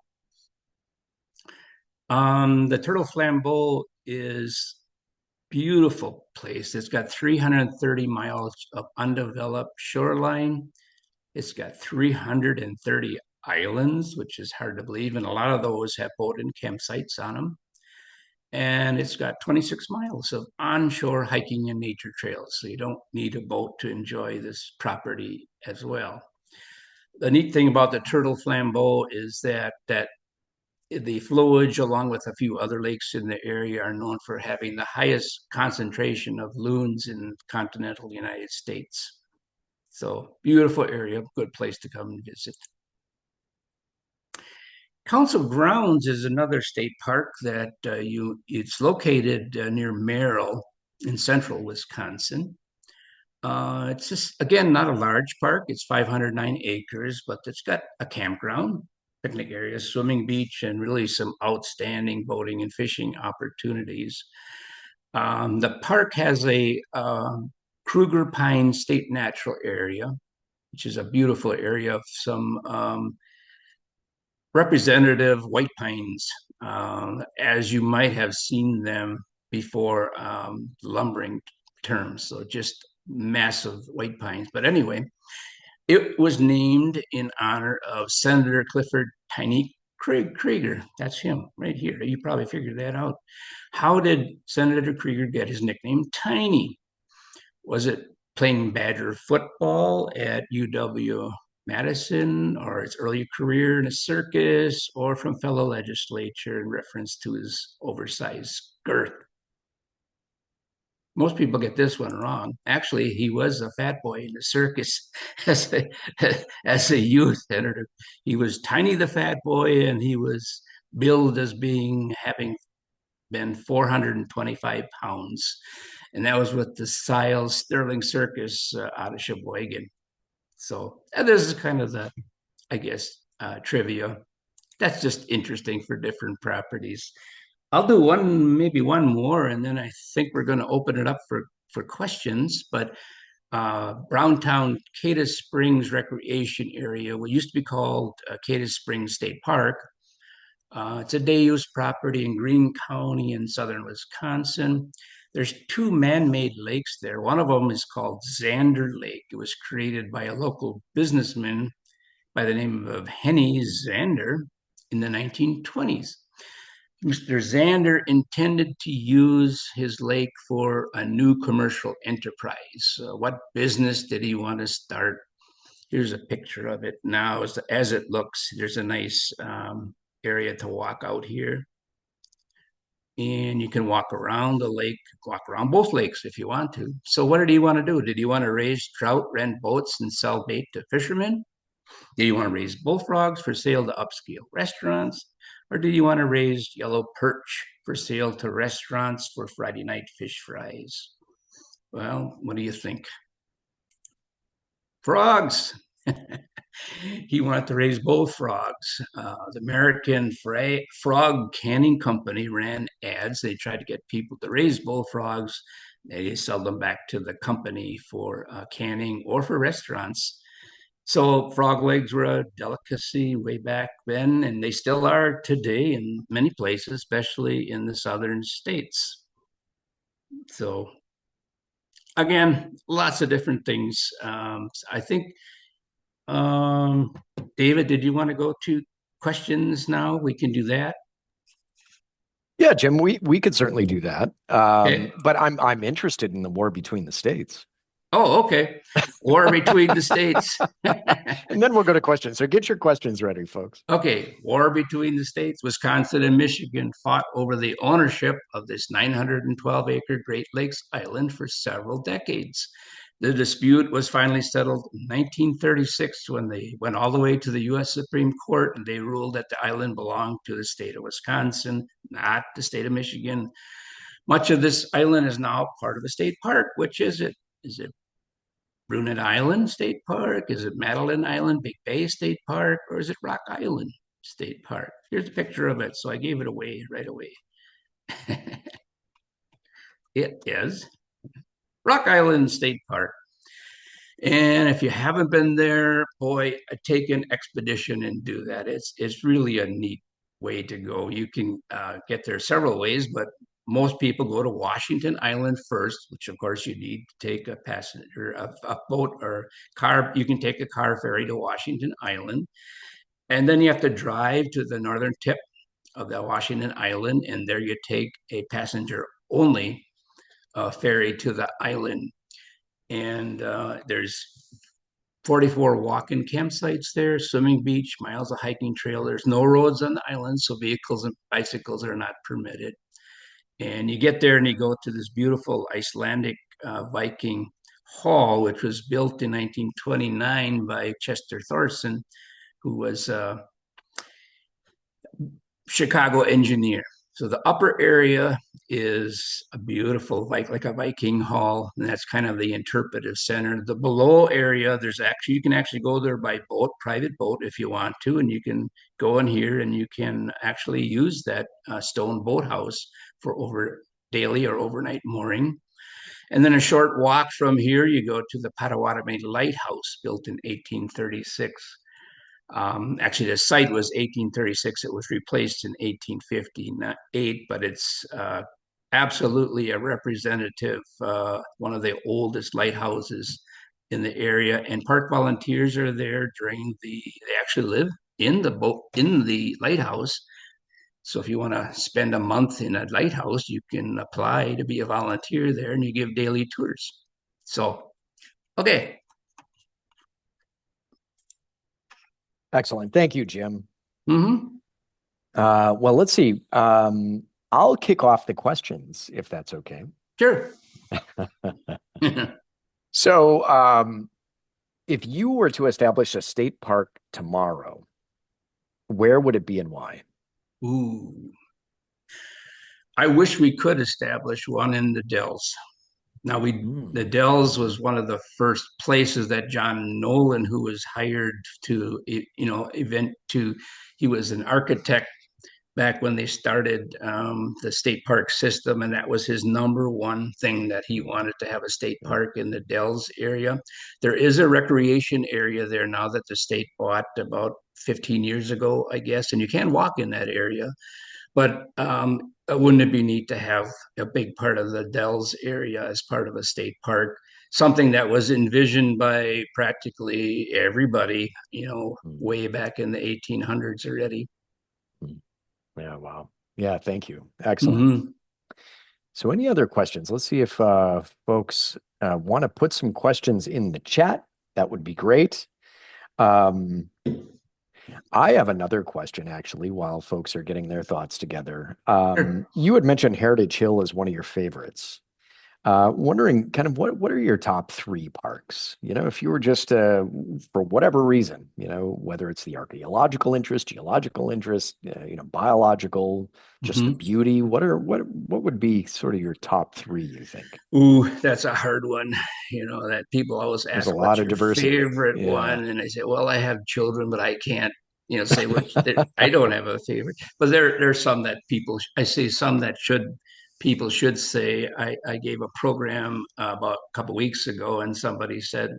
The Turtle Flambeau is beautiful place. It's got 330 miles of undeveloped shoreline. It's got 330 islands, which is hard to believe, and a lot of those have boat and campsites on them. And it's got 26 miles of onshore hiking and nature trails, so you don't need a boat to enjoy this property as well. The neat thing about the Turtle Flambeau is that the flowage, along with a few other lakes in the area, are known for having the highest concentration of loons in continental United States. So beautiful area, good place to come and visit. Council Grounds is another state park that it's located near Merrill in central Wisconsin. It's just, again, not a large park. It's 509 acres, but it's got a campground, picnic area, swimming beach, and really some outstanding boating and fishing opportunities. The park has a Kruger Pine State Natural Area, which is a beautiful area of some representative white pines, as you might have seen them before lumbering terms. So just massive white pines. But anyway, it was named in honor of Senator Clifford Tiny Krieger. That's him right here. You probably figured that out. How did Senator Krieger get his nickname Tiny? Was it playing Badger football at UW Madison, or his early career in a circus, or from fellow legislature in reference to his oversized girth? Most people get this one wrong. Actually, he was a fat boy in the circus as a youth senator. He was Tiny the Fat Boy, and he was billed as having been 425 pounds. And that was with the Siles Sterling Circus out of Sheboygan. So this is kind of the, I guess, trivia. That's just interesting for different properties. I'll do maybe one more, and then I think we're going to open it up for questions. But Browntown Cadiz Springs Recreation Area, what used to be called Cadiz Springs State Park. It's a day-use property in Greene County in southern Wisconsin. There's two man-made lakes there. One of them is called Zander Lake. It was created by a local businessman by the name of Henny Zander in the 1920s. Mr. Zander intended to use his lake for a new commercial enterprise. What business did he want to start? Here's a picture of it now as it looks. There's a nice area to walk out here. And you can walk around the lake, walk around both lakes if you want to. So what did he want to do? Did he want to raise trout, rent boats, and sell bait to fishermen? Did you want to raise bullfrogs for sale to upscale restaurants? Or do you want to raise yellow perch for sale to restaurants for Friday night fish fries? Well, what do you think? Frogs. He wanted to raise bullfrogs. The American Frog Canning Company ran ads. They tried to get people to raise bullfrogs. They sell them back to the company for canning or for restaurants. So frog legs were a delicacy way back then, and they still are today in many places, especially in the southern states. So again, lots of different things. I think, David, did you want to go to questions now? We can do that. Yeah, Jim, we could certainly do that. Okay. But I'm interested in the war between the states. Oh, okay. War between the states. And then we'll go to questions. So get your questions ready, folks. Okay, war between the states. Wisconsin and Michigan fought over the ownership of this 912-acre Great Lakes island for several decades. The dispute was finally settled in 1936 when they went all the way to the U.S. Supreme Court and they ruled that the island belonged to the state of Wisconsin, not the state of Michigan. Much of this island is now part of a state park. Which is it? Is it Brunet Island State Park? Is it Madeline Island Big Bay State Park? Or is it Rock Island State Park? Here's a picture of it. So I gave it away right away. It is Rock Island State Park. And if you haven't been there, boy, take an expedition and do that. It's really a neat way to go. You can get there several ways, but most people go to Washington Island first, which of course you need to take a passenger, a boat or car. You can take a car ferry to Washington Island, and then you have to drive to the northern tip of the Washington Island, and there you take a passenger only ferry to the island. And there's 44 walk-in campsites there, swimming beach, miles of hiking trail. There's no roads on the island, so vehicles and bicycles are not permitted. And you get there and you go to this beautiful Icelandic Viking hall, which was built in 1929 by Chester Thorson, who was a Chicago engineer. So the upper area is a beautiful, like a Viking hall, and that's kind of the interpretive center. The below area, you can actually go there by boat, private boat, if you want to, and you can go in here and you can actually use that stone boathouse for over daily or overnight mooring. And then a short walk from here, you go to the Potawatomi Lighthouse, built in 1836. Actually, the site was 1836. It was replaced in 1858, but it's absolutely a representative, one of the oldest lighthouses in the area. And park volunteers are there they actually live in the boat, in the lighthouse. So if you want to spend a month in a lighthouse, you can apply to be a volunteer there and you give daily tours. So, okay. Excellent. Thank you, Jim. Mm-hmm. Well, let's see. I'll kick off the questions if that's okay. Sure. So, if you were to establish a state park tomorrow, where would it be and why? Ooh. I wish we could establish one in the Dells. Now the Dells was one of the first places that John Nolan, who was hired to, he was an architect back when they started the state park system, and that was his number one thing, that he wanted to have a state park in the Dells area. There is a recreation area there now that the state bought about 15 years ago, I guess, and you can walk in that area. But wouldn't it be neat to have a big part of the Dells area as part of a state park? Something that was envisioned by practically everybody, way back in the 1800s already. Yeah, wow. Yeah, thank you. Excellent. Mm-hmm. So any other questions? Let's see if folks want to put some questions in the chat. That would be great. I have another question, actually, while folks are getting their thoughts together. Sure. You had mentioned Heritage Hill as one of your favorites. Wondering kind of what are your top three parks? If you were just for whatever reason, whether it's the archaeological interest, geological interest, biological, just the Mm-hmm. beauty, what would be sort of your top three, you think? Ooh, that's a hard one. That people always There's a ask, lot what's of your diversity. favorite Yeah. one? And I say, well, I have children, but I can't, say which. I don't have a favorite. But there's some that I say some that people should say. I gave a program about a couple weeks ago, and somebody said,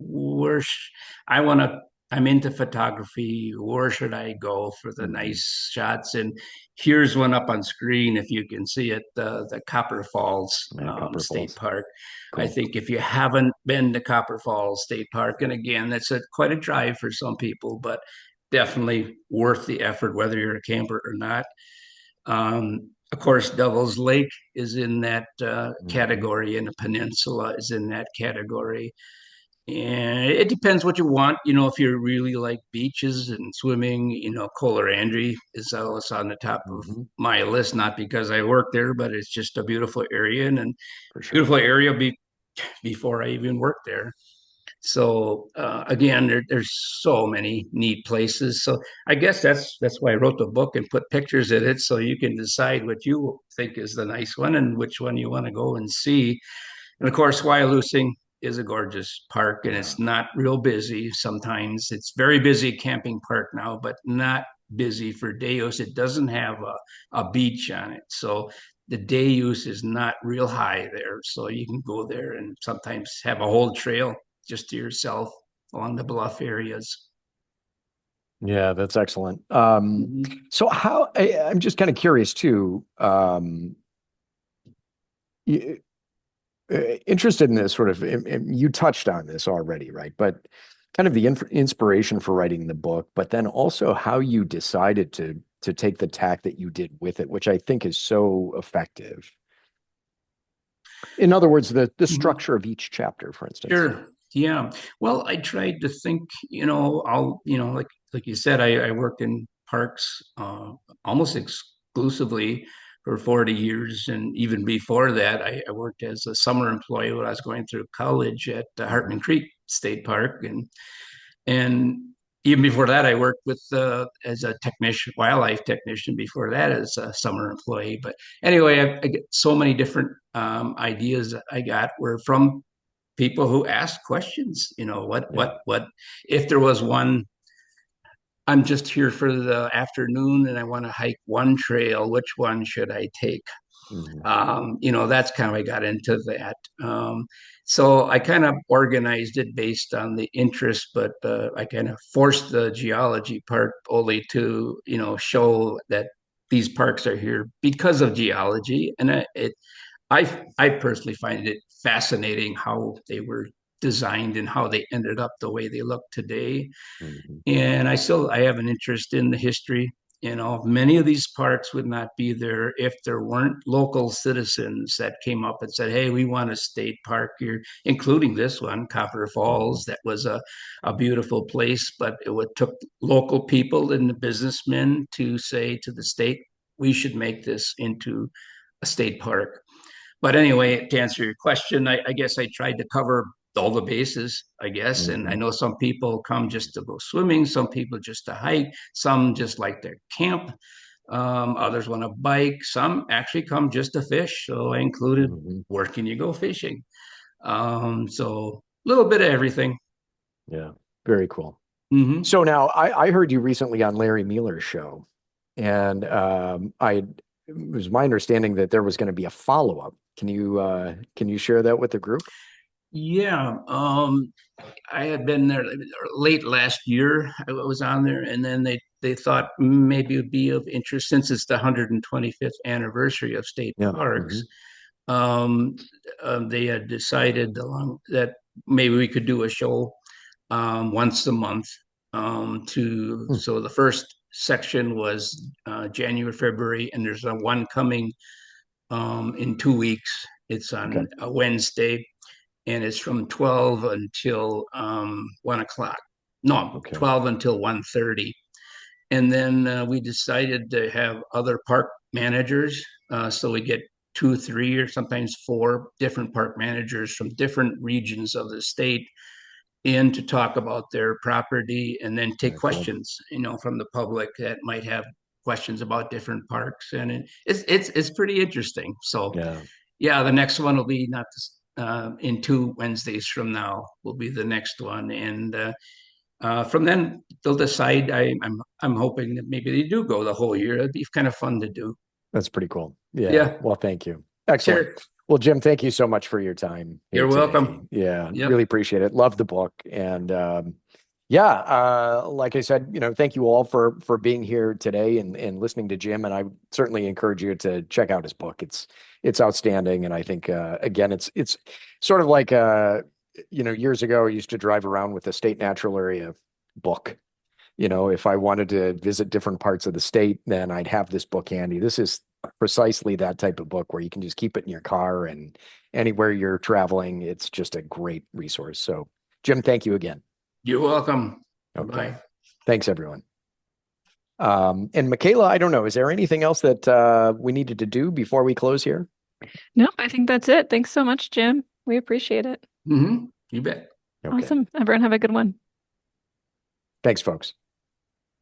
I want to, I'm into photography. Where should I go for the nice shots? And here's one up on screen if you can see it, the Copper Falls Copper State Falls. Park. Cool. I think if you haven't been to Copper Falls State Park, and again, that's quite a drive for some people, but definitely worth the effort, whether you're a camper or not. Of course, Devil's Lake is in that category, and the peninsula is in that category. And it depends what you want. If you really like beaches and swimming, Colarandry is always on the top of Hmm. my list, not because I work there, but it's just a beautiful area and For sure. beautiful area before I even worked there. So again, there's so many neat places. So I guess that's why I wrote the book and put pictures in it, so you can decide what you think is the nice one and which one you want to go and see. And of course, Wyalusing is a gorgeous park, and Yeah. it's not real busy. Sometimes it's very busy camping park now, but not busy for day use. It doesn't have a beach on it, so the day use is not real high there. So you can go there and sometimes have a whole trail just to yourself along the bluff areas. Yeah, that's excellent. Mhm. So I'm just kind of curious too. Y- Interested in this sort of, and you touched on this already, right? But kind of the inspiration for writing the book, but then also how you decided to take the tack that you did with it, which I think is so effective. In other words, the Mhm. structure of each chapter, for instance. Sure. Yeah. Well, I tried to think, like you said, I worked in parks almost exclusively for 40 years. And even before that, I worked as a summer employee when I was going through college at Hmm. Hartman Creek State Park. And even before that, I worked with as a technician, wildlife technician. Before that, as a summer employee. But anyway, I get so many different ideas I got were from people who ask questions. Yeah. What if there was one? I'm just here for the afternoon and I want to hike one trail. Which one should I take? Hmm. That's kind of I got into that. So I kind of organized it based on the interest, but I kind of forced the geology part only to show that these parks are here because of geology, and I personally find it fascinating how they were designed and how they ended up the way they look today. Hmm. And I have an interest in the history. Many of these parks would not be there if there weren't local citizens that came up and said, "Hey, we want a state park here," including this one, Copper Hmm. Falls. That was a beautiful place, but took local people and the businessmen to say to the state, "We should make this into a state park." But anyway, to answer your question, I guess I tried to cover all the bases, I guess. And I Hmm. know some people come just to go swimming, some people just to hike, some just like to camp, others want to bike, some actually come just to fish. So I included Hmm. where can you go fishing? So a little bit of everything. Yeah. Very cool. Hmm. So now I heard you recently on Larry Mueller's show, and it was my understanding that there was going to be a follow-up. Can you share that with the group? Yeah, I had been there late last year. I was on there, and then they thought maybe it would be of interest since it's the 125th anniversary of state Yeah. Hmm. parks. Um, they had decided along that maybe we could do a show once a month. To Hmm. so the first section was January, February, and there's a one coming in 2 weeks. It's Okay. on a Wednesday, and it's from 12 until 1 o'clock. No, Okay. 12 until 1:30. And then we decided to have other park managers. So we get two, three, or sometimes four different park managers from different regions of the state in to talk about their property and then take Very cool. questions, from the public that might have questions about different parks. And it's pretty interesting. So Yeah. yeah, the next one will be not this, in 2 Wednesdays from now will be the next one, and from then they'll decide. I'm hoping that maybe they do go the whole year. It'd be kind of fun to do. That's pretty cool. Yeah. Yeah, Well, thank you. Excellent. sure. Well, Jim, thank you so much for your time here You're today. welcome. Yeah, Yep. really appreciate it. Love the book. And yeah, like I said, thank you all for being here today and listening to Jim. And I certainly encourage you to check out his book. It's outstanding. And I think again, it's sort of like years ago I used to drive around with a state natural area book. If I wanted to visit different parts of the state, then I'd have this book handy. This is precisely that type of book where you can just keep it in your car and anywhere you're traveling, it's just a great resource. So Jim, thank you again. You're welcome. Okay. Bye. Thanks, everyone. And Michaela, I don't know, is there anything else that we needed to do before we close here? Nope, I think that's it. Thanks so much, Jim. We appreciate it. You bet. Okay. Awesome. Everyone have a good one. Thanks, folks.